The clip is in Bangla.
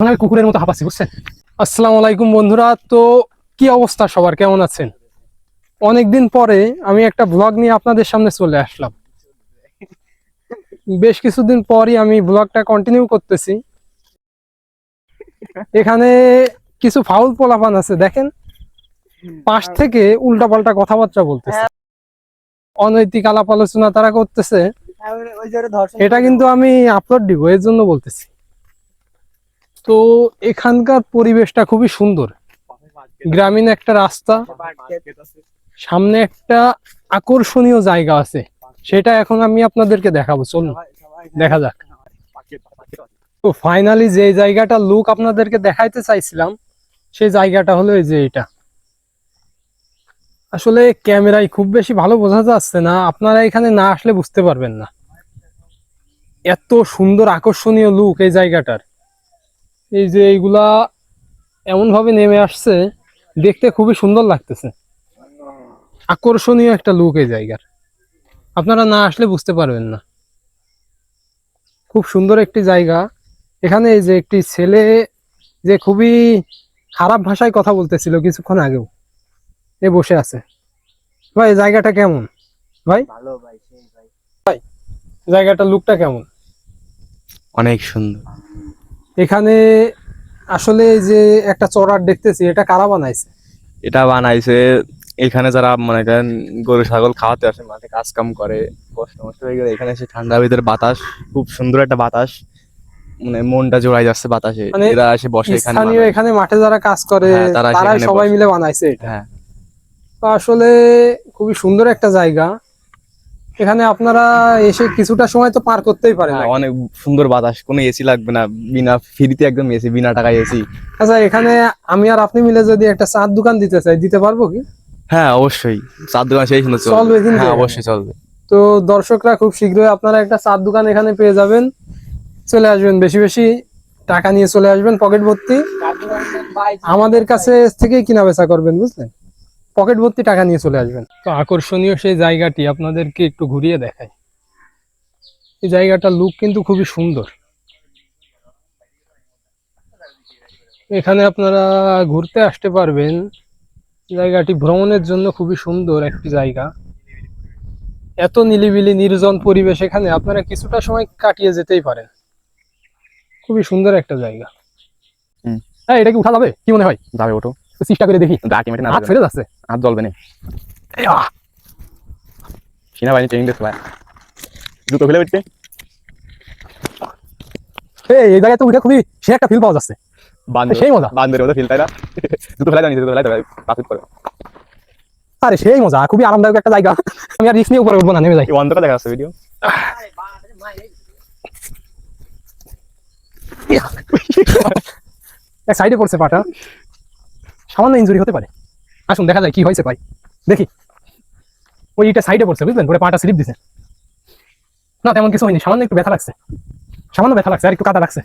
আমি কুকুরের মতো হাঁপাচ্ছি, বুঝছেন? আসসালামু আলাইকুম বন্ধুরা। তো কি অবস্থা সবার, কেমন আছেন? অনেকদিন পরে আমি একটা ব্লগ নিয়ে আপনাদের সামনে চলে আসলাম। বেশ কিছুদিন পরই আমি ব্লগটা কন্টিনিউ করতেছি। এখানে কিছু ফাউল পোলাপান আছে, দেখেন পাশ থেকে উল্টাপাল্টা কথাবার্তা বলতেছে, অনৈতিক আলাপ আলোচনা তারা করতেছে। এটা কিন্তু আমি আপলোড দিব, এর জন্য বলতেছি। তো এখানকার পরিবেশটা খুবই সুন্দর, গ্রামীণ একটা রাস্তা, সামনে একটা আকর্ষণীয় জায়গা আছে, সেটা এখন আমি আপনাদেরকে দেখাবো, চলুন দেখা যাক। তো ফাইনালি যে জায়গাটা লুক আপনাদেরকে দেখাইতে চাইছিলাম, সেই জায়গাটা হলো এই যে এটা। আসলে ক্যামেরায় খুব বেশি ভালো বোঝা যাচ্ছে না, আপনারা এখানে না আসলে বুঝতে পারবেন না এত সুন্দর আকর্ষণীয় লুক এই জায়গাটার। এই যে এইগুলা এমন ভাবে নেমে আসছে, দেখতে খুবই সুন্দর লাগতেছে, আকর্ষণীয় একটা লুক এই জায়গার। আপনারা না আসলে বুঝতে পারবেন না, খুব সুন্দর একটি জায়গা। এখানে এই যে একটি ছেলে যে খুবই খারাপ ভাষায় কথা বলতেছিল কিছুক্ষণ আগেও, এ বসে আছে। ভাই জায়গাটা কেমন? ভাই ভালো ভাই, সেই ভাই জায়গাটার লুকটা কেমন? অনেক সুন্দর। এখানে আসলে এই যে একটা চড়ার দেখতেছি, এটা কারা বানাইছে? এটা বানাইছে এখানে যারা মনে করেন গরু ছাগল খাওয়াতে আসে, মাঠে কাজ কাম করে, কষ্ট মষ্ট হয়ে গেলে এখানে এসে ঠান্ডা ভিতরে বাতাস, খুব সুন্দর একটা বাতাস, মানে মনটা জোড়ায় যাচ্ছে বাতাসে। মানে এরা এসে বসে এখানে স্থানীয় বানায়। এখানে মাঠে যারা কাজ করে হ্যাঁ, তারা তারাই সেখানে সবাই বসে। মিলে বানাইছে এটা। হ্যাঁ, তো আসলে খুবই সুন্দর একটা জায়গা। এখানে আপনারা এসে কিছুটা সময় তো পার করতেই পারেন। হ্যাঁ, অনেক সুন্দর বাতাস, কোনো এসি লাগবে না, বিনা ফ্রিতে একদম এসি, বিনা টাকায় এসি। আচ্ছা, এখানে আমি আর আপনি মিলে যদি একটা চার দোকান দিতে চাই, দিতে পারবো কি? হ্যাঁ অবশ্যই, চার দোকান সেই সুন্দর চলবে চলবে। কিন্তু হ্যাঁ এখানে? অবশ্যই চলবে। তো দর্শকরা খুব শীঘ্রই আপনারা একটা চার দোকান এখানে পেয়ে যাবেন। চলে আসবেন, বেশি বেশি টাকা নিয়ে চলে আসবেন, পকেট ভর্তি। আমাদের কাছে থেকেই কিনা বেচা করবেন, বুঝলেন? পকেট ভর্তি টাকা নিয়ে চলে আসবেন। তো আকর্ষণীয় সেই জায়গাটি আপনাদেরকে একটু ঘুরিয়ে দেখাই। এই জায়গাটার লুক কিন্তু খুবই সুন্দর। এখানে আপনারা ঘুরতে আসতে পারবেন। জায়গাটি ভ্রমণের জন্য খুবই সুন্দর একটি জায়গা। এত নিরিবিলি নির্জন পরিবেশ, এখানে আপনারা কিছুটা সময় কাটিয়ে যেতেই পারেন। খুবই সুন্দর একটা জায়গা। হুম। হ্যাঁ, এটা কি উঠা যাবে কি মনে হয়? যাবে ওঠো, তো চেষ্টা করে দেখি। আলটিমেটলি না হাত ফেলে যাচ্ছে। হাত জ্বলবে না। আহ! সেনাবাহিনী ট্রেনিং দিচ্ছে ভাই, জুতো ফেলে উঠছে। এই জায়গায় তো উঠে খুবই সে একটা ফিল পাওয়া যাচ্ছে, সেই মজা। বান্ধবের মতো ফিল, তাই না? জুতো ফেলে জুতো ফেলে পাস করে। আরে সেই মজা, খুবই আরামদায়ক একটা জায়গা। আমি আর রিস্ক নিয়ে উপরে উঠবো না, নেমে যাই। এই অন্ধকার দেখা যাচ্ছে ভিডিও। এক সাইডে পড়ছে পাটা, সামান্য ইনজুরি হতে পারে। আসুন দেখা যায় কি হয়েছে ভাই, দেখি। ওইটা সাইডে পড়ছে, বুঝলেন, পরে পাটা স্লিপ দিছে। না তেমন কিছু হয়নি, সামান্য একটু ব্যথা লাগছে, সামান্য ব্যথা লাগছে আর একটু কাটা লাগছে।